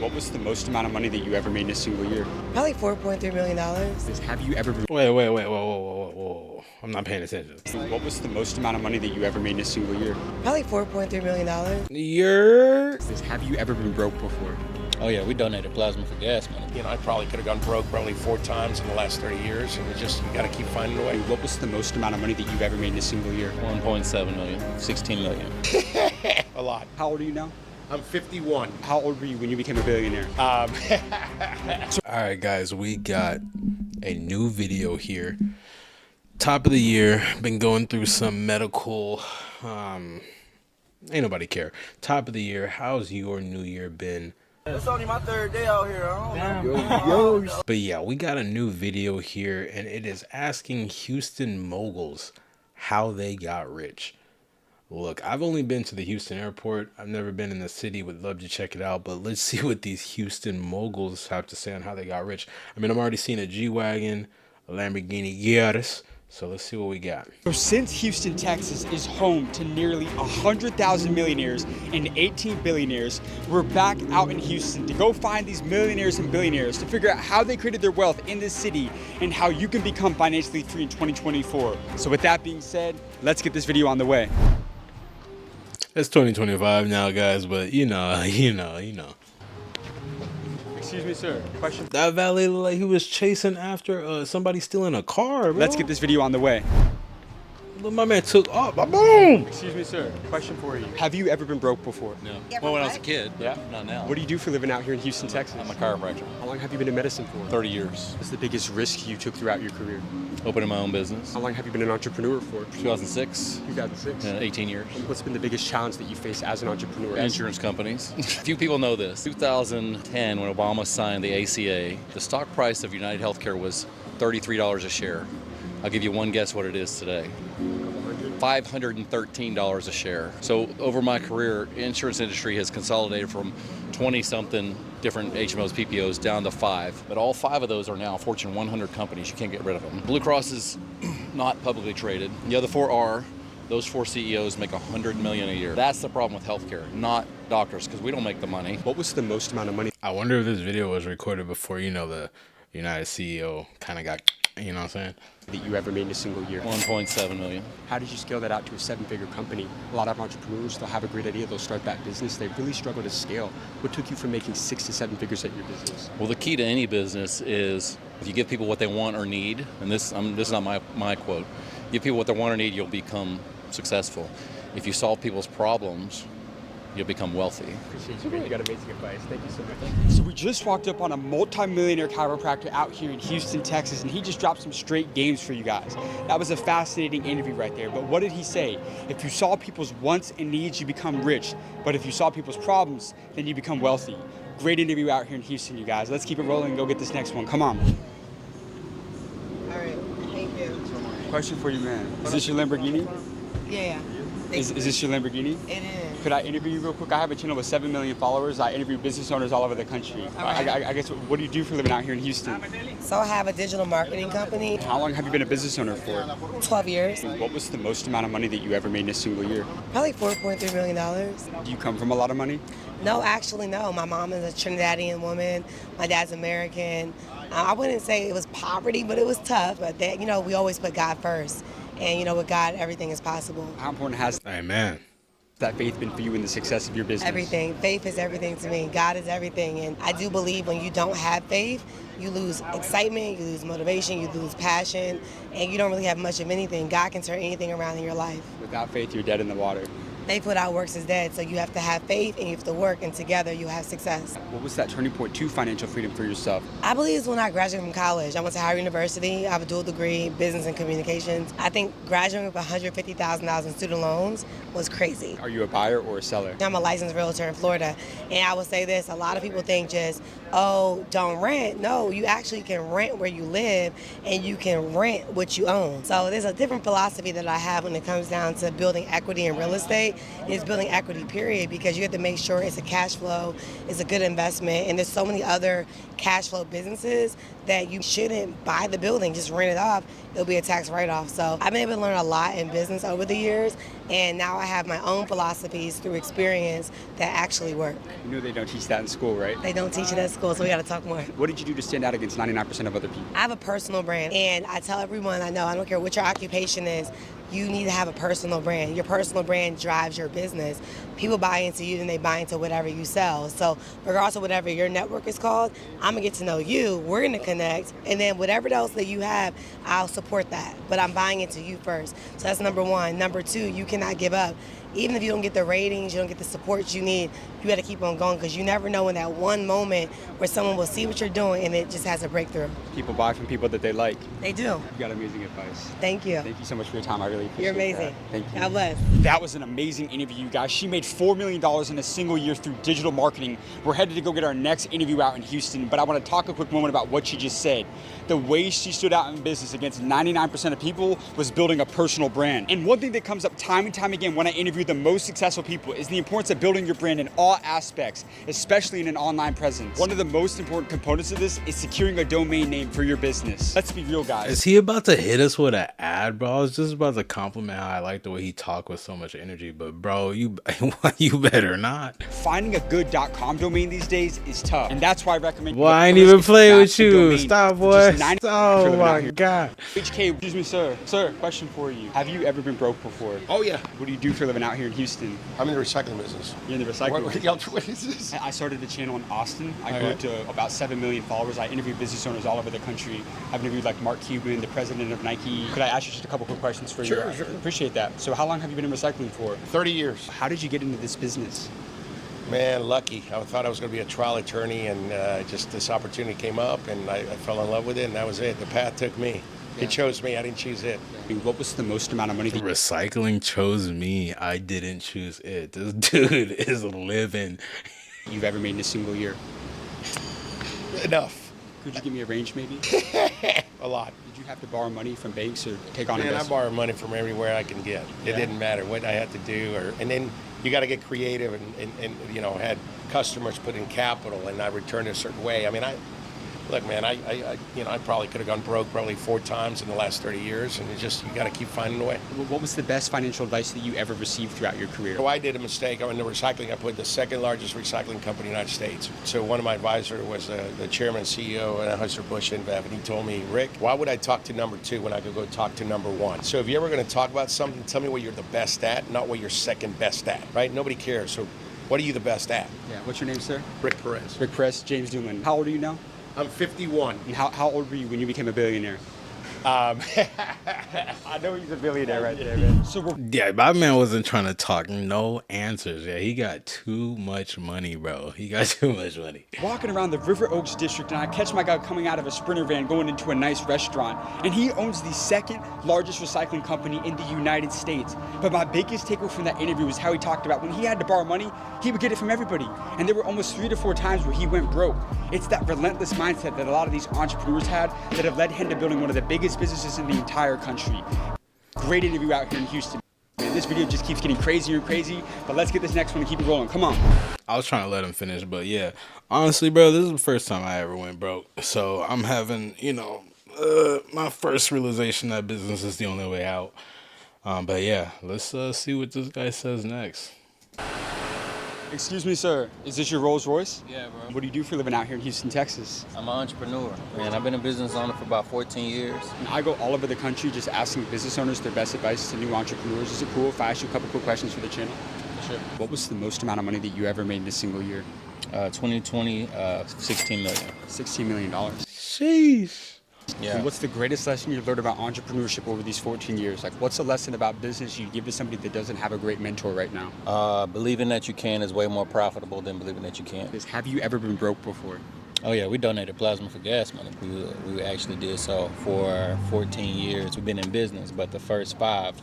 What was the most amount of money that you ever made in a single year? Probably $4.3 million. Have you ever been... Wait, whoa. I'm not paying attention. What was the most amount of money that you ever made in a single year? Probably $4.3 million. Have you ever been broke before? Oh yeah, we donated plasma for gas money. You know, I probably could have gone broke probably 4 times in the last 30 years, and it's just, you gotta keep finding a way. What was the most amount of money that you've ever made in a single year? 1.7 million, 16 million. A lot. How old are you now? I'm 51. How old were you when you became a billionaire? All right, guys, we got a new video here. Top of the year, been going through some medical, ain't nobody care. Top of the year, how's your new year been? It's only my 3rd day out here. I don't know. But yeah, we got a new video here, and it is asking Houston moguls how they got rich. Look, I've only been to the Houston airport. I've never been in the city. Would love to check it out, but let's see what these Houston moguls have to say on how they got rich. I mean, I'm already seeing a G-Wagon, a Lamborghini Yaris. So let's see what we got. So since Houston, Texas is home to nearly 100,000 millionaires and 18 billionaires, we're back out in Houston to go find these millionaires and billionaires to figure out how they created their wealth in this city and how you can become financially free in 2024. So with that being said, let's get this video on the way. It's 2025 now, guys, but you know. Excuse me, sir. Question. That valet looked like he was chasing after somebody stealing a car, bro. Let's get this video on the way. Look, my man took off. Boom! Excuse me, sir. Question for you. Have you ever been broke before? No. Well, when I was a kid, Yeah. not now. What do you do for a living out here in Houston, Texas? I'm a chiropractor. How long have you been in medicine for? 30 years. What's the biggest risk you took throughout your career? Opening my own business. How long have you been an entrepreneur for? 2006. 2006. 18 years. What's been the biggest challenge that you face as an entrepreneur? Insurance companies. Few people know this. 2010, when Obama signed the ACA, the stock price of United Healthcare was $33 a share. I'll give you one guess what it is today. $513 a share. So over my career, insurance industry has consolidated from 20-something different HMOs, PPOs down to 5. But all 5 of those are now Fortune 100 companies. You can't get rid of them. Blue Cross is not publicly traded. The other 4 are. Those 4 CEOs make $100 million a year. That's the problem with healthcare, not doctors, because we don't make the money. What was the most amount of money I wonder if this video was recorded before, the United CEO kind of got, you know what I'm saying? that you ever made in a single year? 1.7 million. How did you scale that out to a 7-figure company? A lot of entrepreneurs, they'll have a great idea, they'll start that business, they really struggle to scale. What took you from making 6 to 7 figures at your business? Well, the key to any business is if you give people what they want or need, and this is not my quote, give people what they want or need, you'll become successful. If you solve people's problems, you'll become wealthy. Appreciate you, man. You got amazing advice. Thank you so much. So we just walked up on a multi-millionaire chiropractor out here in Houston, Texas, and he just dropped some straight games for you guys. That was a fascinating interview right there. But what did he say? If you solve people's wants and needs, you become rich. But if you solve people's problems, then you become wealthy. Great interview out here in Houston, you guys. Let's keep it rolling and go get this next one. Come on. All right, thank you. Question for you, man. Is this your Lamborghini? Yeah. Is this your Lamborghini? It is. Could I interview you real quick? I have a channel with 7 million followers. I interview business owners all over the country. right. I guess, what do you do for a living out here in Houston? So I have a digital marketing company, How long have you been a business owner for? 12 years, What was the most amount of money that you ever made in a single year? probably $4.3 million. Do you come from a lot of money? No, actually, no. My mom is a Trinidadian woman. My dad's American. I wouldn't say it was poverty, but it was tough. But that, we always put God first. And, with God, everything is possible. How important has Amen. that faith been for you in the success of your business? Everything. Faith is everything to me. God is everything. And I do believe when you don't have faith, you lose excitement, you lose motivation, you lose passion, and you don't really have much of anything. God can turn anything around in your life. Without faith, you're dead in the water. Faith without works is dead. So you have to have faith and you have to work, and together you have success. What was that turning point to financial freedom for yourself? I believe it's when I graduated from college. I went to Howard University. I have a dual degree, business and communications. I think graduating with $150,000 in student loans was crazy. Are you a buyer or a seller? I'm a licensed realtor in Florida, and I will say this, a lot of people think just, oh, don't rent. No, you actually can rent where you live, and you can rent what you own. So there's a different philosophy that I have when it comes down to building equity in real estate. It's building equity, period, because you have to make sure it's a cash flow, it's a good investment, and there's so many other cash flow businesses that you shouldn't buy the building, just rent it off. It'll be a tax write-off. So I've been able to learn a lot in business over the years, And now I have my own philosophies through experience that actually work. You know they don't teach that in school, right? They don't teach it at school, so we got to talk more. What did you do to stand out against 99% of other people? I have a personal brand, and I tell everyone I know, I don't care what your occupation is, you need to have a personal brand. Your personal brand drives your business. People buy into you, and they buy into whatever you sell. So regardless of whatever your network is called, I'm gonna get to know you, we're gonna connect, and then whatever else that you have, I'll support that. But I'm buying into you first. So that's number one. Number two, you cannot give up. Even if you don't get the ratings, you don't get the support you need, you got to keep on going, because you never know in that one moment where someone will see what you're doing and it just has a breakthrough. People buy from people that they like. They do. You got amazing advice. Thank you. Thank you so much for your time. I really appreciate it. You're amazing. Thank you. God bless. That was an amazing interview, you guys. She made $4 million in a single year through digital marketing. We're headed to go get our next interview out in Houston, but I want to talk a quick moment about what she just said. The way she stood out in business against 99% of people was building a personal brand. And one thing that comes up time and time again when I interview the most successful people is the importance of building your brand in all aspects, especially in an online presence. One of the most important components of this is securing a domain name for your business. Let's be real, guys. Is he about to hit us with an ad, bro? I was just about to compliment how I like the way he talked with so much energy, but bro, you better not. Finding a good .com domain these days is tough, and that's why I recommend. Well, I ain't even play with you. Stop, boy. Oh my God. HK, excuse me, sir. Sir, question for you. Have you ever been broke before? Oh, yeah. What do you do for a living out here in Houston? I'm in the recycling business. You're in the recycling business? What is this? I started the channel in Austin. I grew Okay. up to about 7 million followers. I interviewed business owners all over the country. I've interviewed like Mark Cuban, the president of Nike. Could I ask you just a couple quick questions for you? Sure. Appreciate that. So how long have you been in recycling for? 30 years. How did you get into this business? Man, lucky. I thought I was going to be a trial attorney, and just this opportunity came up, and I fell in love with it, and that was it. The path took me. It chose me. I didn't choose it. I mean, what was the most amount of money that Recycling chose me. I didn't choose it. This dude is living. you've ever made in a single year? Enough. Could you give me a range maybe? A lot. Did you have to borrow money from banks or take on Man, I investment? borrowed money from everywhere I can get. It Yeah. didn't matter what I had to do, and then you got to get creative, and had customers put in capital, and I returned a certain way. I mean, look, man, I probably could have gone broke probably 4 times in the last 30 years, and you got to keep finding a way. What was the best financial advice that you ever received throughout your career? So I did a mistake. I went into recycling. I put the second largest recycling company in the United States. So one of my advisors was the chairman and CEO of Anheuser-Busch InBev, and he told me, Rick, why would I talk to number 2 when I could go talk to number 1? So if you're ever going to talk about something, tell me what you're the best at, not what you're second best at, right? Nobody cares. So what are you the best at? Yeah. What's your name, sir? Rick Perez. Rick Press, James Doolin. How old are you now? I'm 51. And how old were you when you became a billionaire? I know he's a billionaire right there, man. So Yeah, my man wasn't trying to talk. No answers. Yeah, he got too much money, bro. He got too much money. walking around the River Oaks district, and I catch my guy coming out of a Sprinter van going into a nice restaurant, and he owns the second largest recycling company in the United States. But my biggest takeaway from that interview was how he talked about when he had to borrow money, he would get it from everybody. And there were almost 3 to 4 times where he went broke. It's that relentless mindset that a lot of these entrepreneurs had that have led him to building one of the biggest businesses in the entire country. Great interview out here in Houston. Man, this video just keeps getting crazier and crazy, but let's get this next one and keep it rolling. Come on. I was trying to let him finish, but yeah, honestly, bro, this is the first time I ever went broke. So I'm having, my first realization that business is the only way out. But yeah, let's see what this guy says next. Excuse me, sir. Is this your Rolls Royce? Yeah, bro. What do you do for a living out here in Houston, Texas? I'm an entrepreneur, man. I've been a business owner for about 14 years. And I go all over the country just asking business owners their best advice to new entrepreneurs. Is it cool if I ask you a couple quick questions for the channel? Sure. What was the most amount of money that you ever made in a single year? 2020, 16 million. $16 million. Sheesh. Yeah. And what's the greatest lesson you learned about entrepreneurship over these 14 years? Like, what's a lesson about business you'd give to somebody that doesn't have a great mentor right now? Believing that you can is way more profitable than believing that you can't. Have you ever been broke before? Oh yeah, we donated plasma for gas money. We actually did so for 14 years. We've been in business, but the first 5,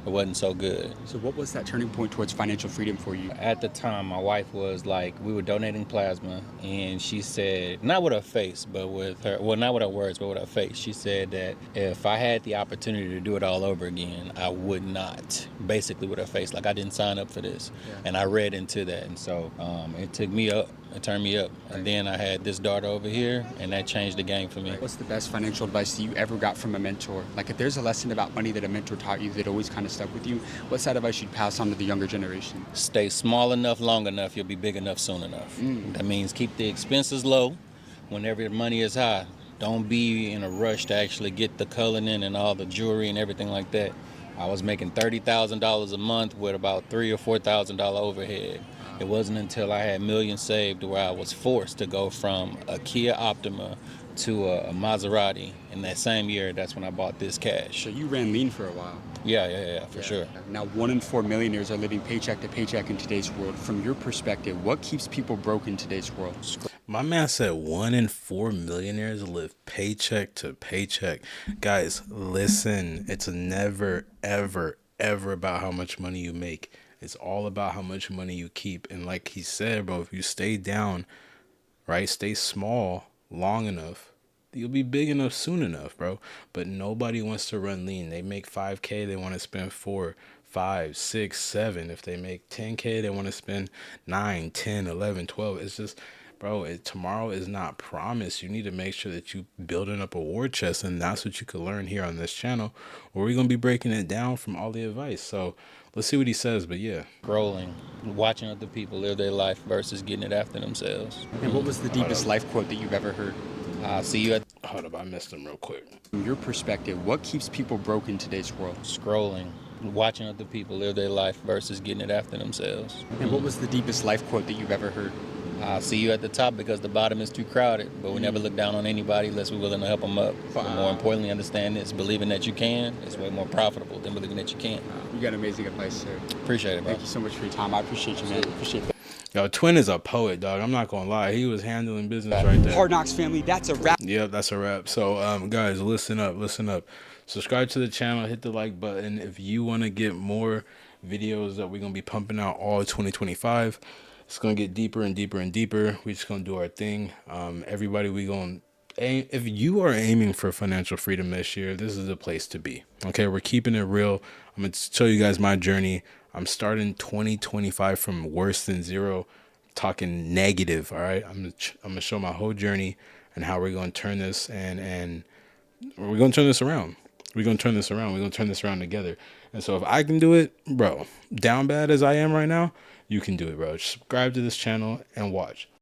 it wasn't so good. So what was that turning point towards financial freedom for you? At the time, my wife was like, we were donating plasma, and she said, not with her face, but with her, well, not with her words, but with her face. She said that if I had the opportunity to do it all over again, I would not. Basically with her face, like I didn't sign up for this. Yeah. And I read into that. And so it took me It turned me up. And then I had this daughter over here, and that changed the game for me. What's the best financial advice that you ever got from a mentor? Like if there's a lesson about money that a mentor taught you that always kind of stuck with you, what's that advice you'd pass on to the younger generation? Stay small enough, long enough, you'll be big enough soon enough. That means keep the expenses low whenever the money is high. Don't be in a rush to actually get the coloring and all the jewelry and everything like that. I was making $30,000 a month with about $3,000 or $4,000 overhead. It wasn't until I had millions saved where I was forced to go from a Kia Optima to a Maserati. In that same year, that's when I bought this cash. So you ran lean for a while. Yeah, for sure. Now 1 in 4 millionaires are living paycheck to paycheck in today's world. From your perspective, what keeps people broke in today's world? My man said 1 in 4 millionaires live paycheck to paycheck. Guys, listen, it's never, ever, ever about how much money you make. It's all about how much money you keep. And like he said, bro, if you stay down, right, stay small long enough, you'll be big enough soon enough, bro. But nobody wants to run lean. They make 5K, they want to spend 4, 5, 6, 7. If they make 10K, they want to spend 9, 10, 11, 12. It's just, bro, tomorrow is not promised. You need to make sure that you building up a war chest, and that's what you can learn here on this channel, where we're going to be breaking it down from all the advice. So let's see what he says, but yeah. Scrolling, watching other people live their life versus getting it after themselves. And what was the deepest life quote that you've ever heard? I'll see you at Hold up, I missed him real quick. From your perspective, what keeps people broke in today's world? scrolling, watching other people live their life versus getting it after themselves. And what was the deepest life quote that you've ever heard? I'll see you at the top because the bottom is too crowded, but we never look down on anybody unless we're willing to help them up. But more importantly, understand this, believing that you can is way more profitable than believing that you can't. You got amazing advice, sir. Appreciate it, bro. Thank you so much for your time. I appreciate you, man. Appreciate that. Yo, Twin is a poet, dog. I'm not going to lie. He was handling business right there. Hard Knocks family, that's a wrap. Yep, that's a wrap. So, guys, listen up. Subscribe to the channel, hit the like button. If you want to get more videos that we're going to be pumping out all 2025, it's going to get deeper and deeper and deeper. We're just going to do our thing. Everybody, we going to aim. If you are aiming for financial freedom this year, this is the place to be. Okay, we're keeping it real. I'm going to show you guys my journey. I'm starting 2025 from worse than zero, talking negative. All right, I'm gonna show my whole journey and how we're gonna turn this and we're gonna turn this around. We're gonna turn this around. We're gonna turn this around together. And so if I can do it, bro, down bad as I am right now, you can do it, bro. Just subscribe to this channel and watch.